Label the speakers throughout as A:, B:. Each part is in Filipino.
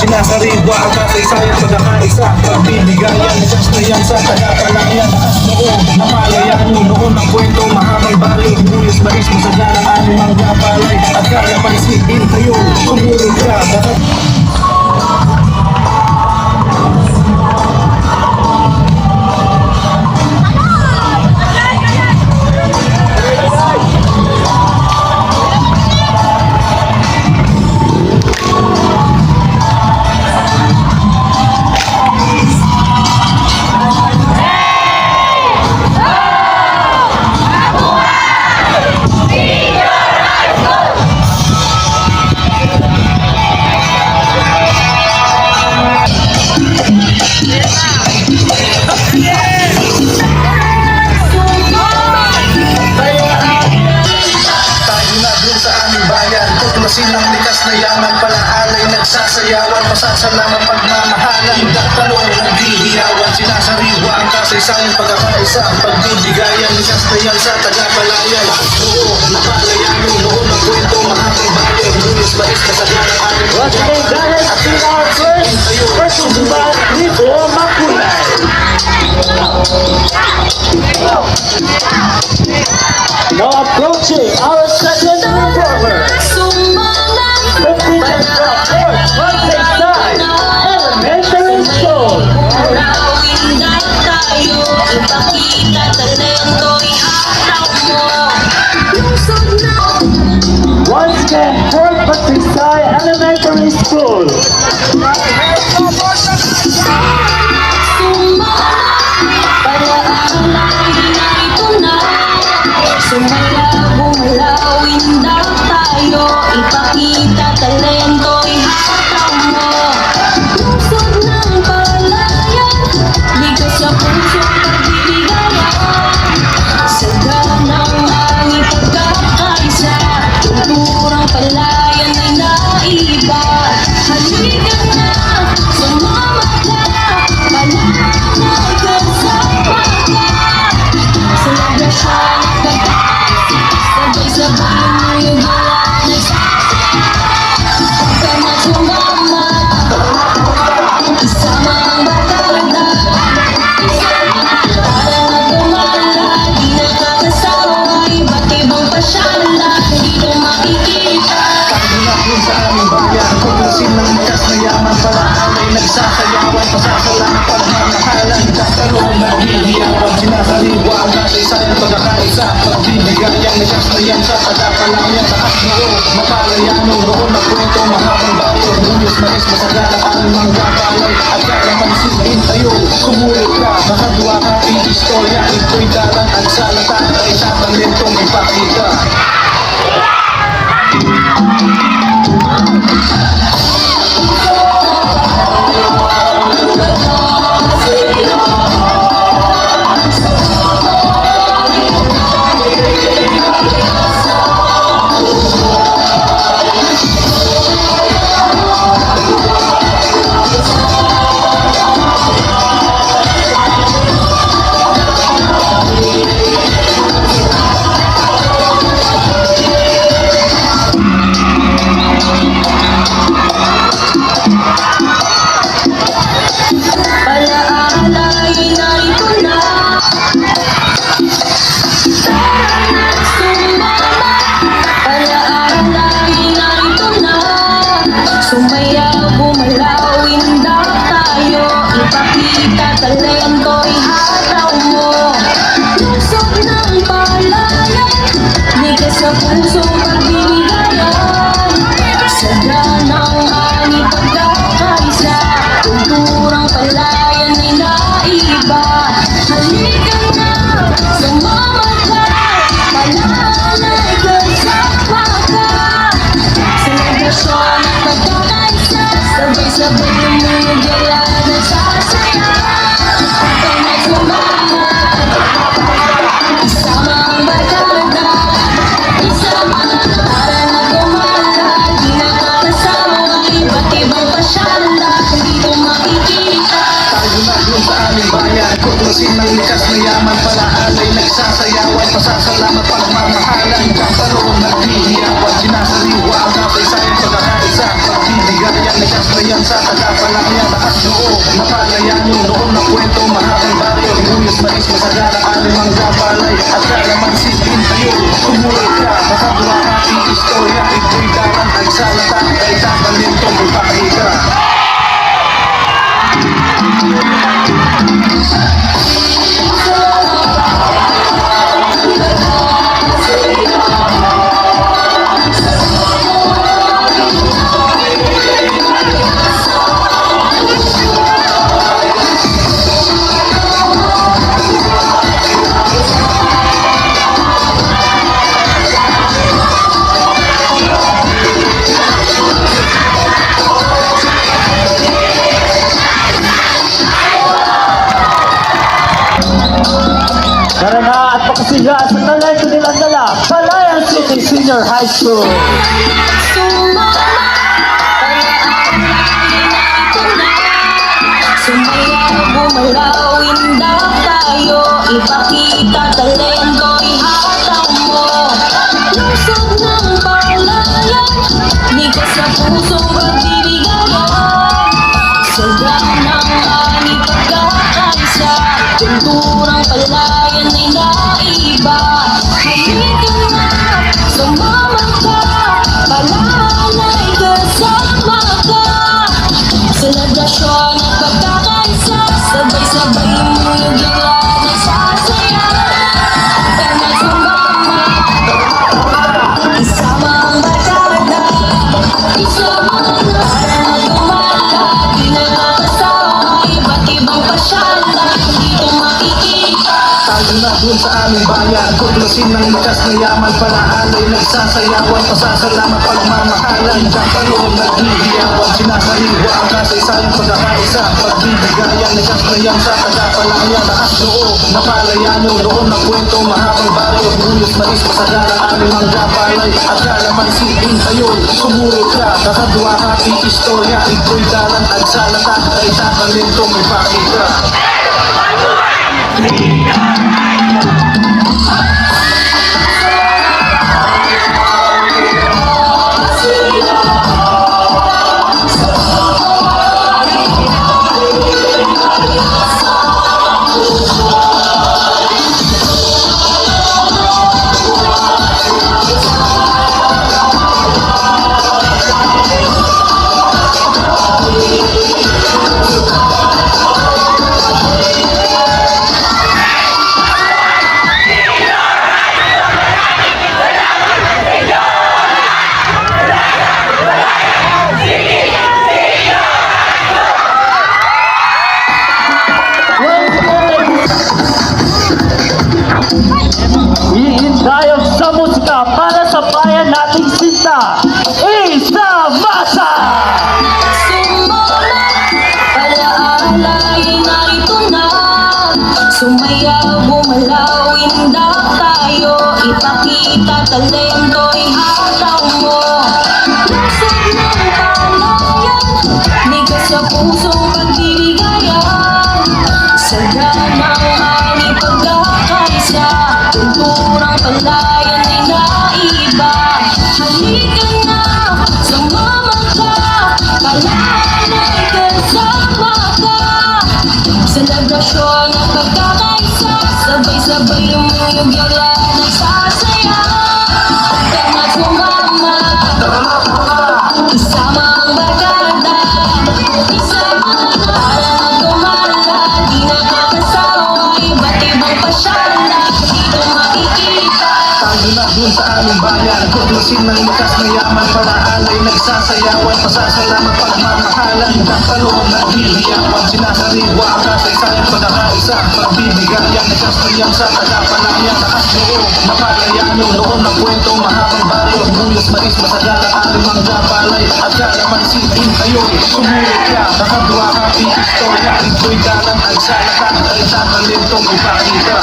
A: Sinasariwa ang kasaysayan pagkakaisa, pagbibigayan, kastayan sa tagapalayan. Noon, namalayan mo noon ang kwento, mahabang bali, bulis baris mo sa dalang aming mga palay. At kaya pansiin kayo, tumulong ka. Silang likas na yaman, palaalay nagsasayawan, pasasalamat pagmamahalan, tanong nagdidiyawan, sinasariwa ang kasaysayan, pagkakaisa, pagbibigayan, likas na yan sa tagapalayan. Oo, napalayan mo noon ang kwento, mahabang bayan, lunis baris na sa dalang aming
B: Once again, guys, I think our first Dubai Rico Makulay. Now approaching our second performer. 15 and drop fourth, one side, elementary school. Once again, fourth Patricia Elementary School.
C: Ipakita talento, ihataw mo. Lungsod ng palayan, ligo sa puso pagbibigayan. Sagad ng aming pagkakaisa, kulturang palayan ay naiba. Halika na, sumama ka, palayan ay kasama ka. Selebrasyon at
A: pagbibigayang nagkaslayan sa tagapalayan. Lakas noo, mapalayanong roon na kwento, mahabang bayo. Lumis na is masagana ang mga palay. At kalamansin tayo, sumulit ka, makadwa ka, i-istorya. Ito'y dalan ang salata, ay sa talentong ipakita.
C: Alaala'y narito na. Tara na sumama. Alaala'y narito na. Sumayaw, bumalaw, indak tayo. Ipakita talento'y hataw mo. Lusog ng palayan, ligas sa pusong pagbibigayan. Sadya ng ani pagkakaisa, kulturang palayan ay naiba. Halika na, sumama ka, palanay kasama ka. Selebrasyon at pagkakaisa, sabay-sabay lumugala na sasaya. Kaya na sumama, isama ang barkada. Isama para na gumala, di nakakasama ang iba't ibang pasyala. Dito makikita
A: Tayo na doon sa aming bayan, tuklasin ng likas na yaman. Palaalay nagsasayawan, pasasalamat pagmamahalan. Kaparoon naghihiyawan, sinasariwa ang kasaysayang pagkakaisa. Pagbibigayan, nagkaslayan sa tagapalayan. Lakas noo, mapalayan yung noon na kwento, mahabang baryo. Lumis na is masagana aming mga palay. At kalamansin tayo, sumulit ka, makadwa ka, i-istorya. Ito'y daran ang salata, ay sa talentong ipakita.
B: Tara na at pakasigaan sa talento nilang dala, Palayan City Senior High School.
C: sumama. Alaala'y narito na. Sumayaw, bumalaw, indak tayo. Ipakita talento'y hataw mo. Lusog ng palayan, ligas sa pusong pagbibigayan. Sadya ng ani pagkakaisa, kulturang palayan ay naiba. Halika na, sumama ka, palanay kasama ka. Selebrasyon at pagkakaisa, sabay-sabay lumugala na sasaya. Kaya na sumama, isama ang barkada. Isama na para na gumala, di nakakasama iba't ibang pasyala. Dito makikita
A: Tayo na doon sa aming bayan, tuklasin ng likas na yaman. Palaalay nagsasayawan, pasasalamat pagmamahalan. Kaparoon naghihiyawan, sinasariwa ang kasaysayang pagkakaisa. Pagbibigayan, nagkaslayan sa tagapalayan. Lakas noo, mapalayan yung roon na kwento, mahabang baryo. Lumis na is masagana aming mga palay. At kalamansin tayo, sumulit ka, kakadwa ka, i-istorya. Ito'y dalan ang salata, ay sa talentong ipakita.
B: Isa para sa bayan nating sinta, Isa Masa!
C: Sumama, palaalay narito na. Sumayaw, bumalaw, indak tayo. Ipakita talento'y hataw mo. Lasag ng palayan, ligas sa pusong pagbibigayan. Saganang ani pagkakaisa, kulturang palayan ay naiba. Halika na, sumama ka, palayan ay kasama ka. Selebrasyon at pagkakaisa, sabay-sabay lumuyog yagla nagsasaya. Tama't sumama, isama ang barkada. Isama para magumala, di nakakasawa, iba't ibang pasyala. Dito makikita
A: Tayo na dun sa aming bayan, tutusin ng likas na yaman, palaalay nagsasayawan, pasasalamat pagmamahalan, nagtalong naghihiyawan, sinasariwa ang kasaysayan, pagkakaisa, pagbibigayan, nagsasayaw sa tagapanayan, lakas noon, mapalayano, noon ang kwento, mahabang baryo, buyos, maris, masagala, alimang gapalay, at kalamansin kayo'y sumulot ka, nakadwa ka, istorya, ito'y dalang, agsalata, ay tatalentong ipakita.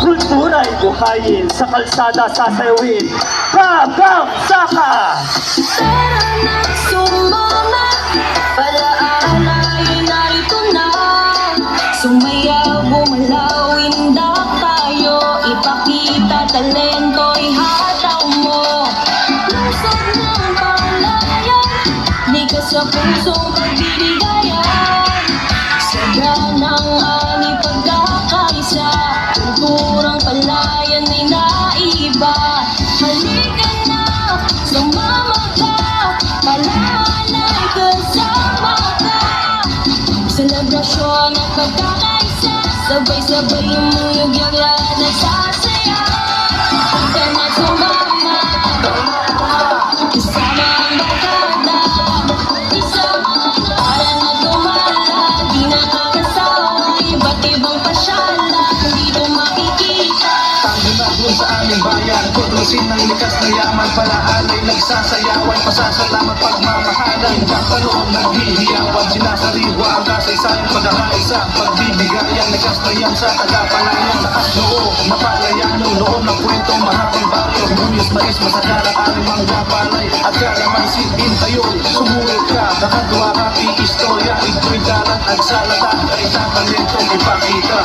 B: Kultura'y buhayin, sa kalsada sasayawin, Hanggang Saka!
C: Tara na sumama, palaalay narito na. Sumayaw, bumalaw, indak tayo. Ipakita talento'y hataw mo. Lasag ng palayan, likas sa pusong pagbibigayan. Saganang ani pagkakaisa, kulturang palayan ay naiba. Halika na, sumama ka, palayan ay kasama ka. Selebrasyon at pagkakaisa, sabay-sabay lumuyog yagla nagsasaya. Halika na, sumama, isama ang barkada. Isama para magumala, di nakakasawa, iba't ibang pasyala. Dito makikita
A: Tayo na dun sa aming bayan, tutusin ng likas na yaman, palaalay nagsasayawan, pasasalamat pagmamahalan, nagtalong naghihiyawan, sinasariwa ang kasaysayan, pagkakaisa, pagbibigayan, nagsasayaw sa tagapanayan, lakas noon, mapalayano, noon ang kwento, mahabang baryo, buyos, maris, masagala, alimang gapalay, at kalamansin kayo'y sumulot ka, nakadwa ka, istorya, ito'y dalang, agsalata, ay tatalentong ipakita.